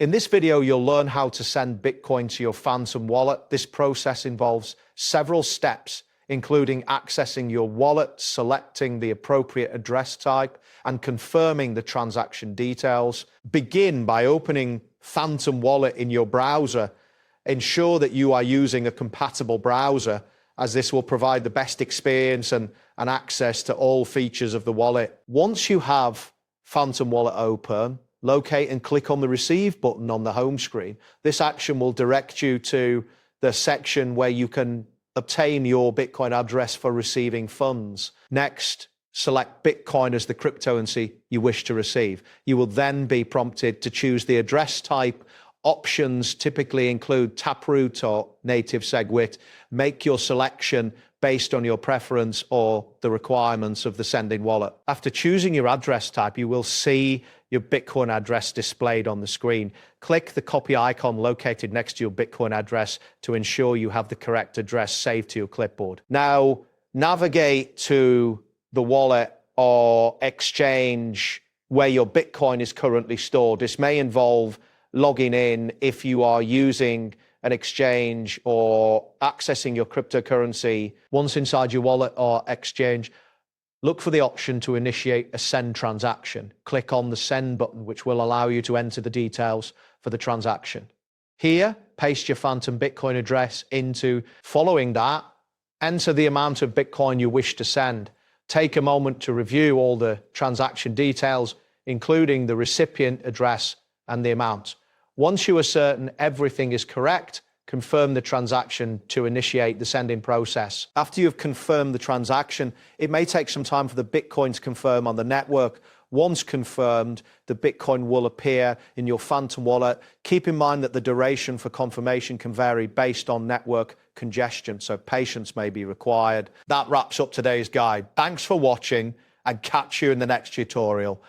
In this video, you'll learn how to send Bitcoin to your Phantom wallet. This process involves several steps, including accessing your wallet, selecting the appropriate address type, and confirming the transaction details. Begin by opening Phantom Wallet in your browser. Ensure that you are using a compatible browser, as this will provide the best experience and access to all features of the wallet. Once you have Phantom Wallet open, locate and click on the Receive button on the home screen. This action will direct you to the section where you can obtain your Bitcoin address for receiving funds. Next, select Bitcoin as the cryptocurrency you wish to receive. You will then be prompted to choose the address type. Options typically include Taproot or native SegWit. Make your selection based on your preference or the requirements of the sending wallet. After choosing your address type, you will see your Bitcoin address displayed on the screen. Click the copy icon located next to your Bitcoin address to ensure you have the correct address saved to your clipboard. Now, navigate to the wallet or exchange where your Bitcoin is currently stored. This may involve logging in if you are using an exchange or accessing your cryptocurrency. Once inside your wallet or exchange, look for the option to initiate a send transaction. Click on the send button, which will allow you to enter the details for the transaction. Here, paste your Phantom Bitcoin address into. Following that, enter the amount of Bitcoin you wish to send. Take a moment to review all the transaction details, including the recipient address and the amount. Once you are certain everything is correct, confirm the transaction to initiate the sending process. After you've confirmed the transaction, it may take some time for the Bitcoin to confirm on the network. Once confirmed, the Bitcoin will appear in your Phantom wallet. Keep in mind that the duration for confirmation can vary based on network congestion, so patience may be required. That wraps up today's guide. Thanks for watching, and catch you in the next tutorial.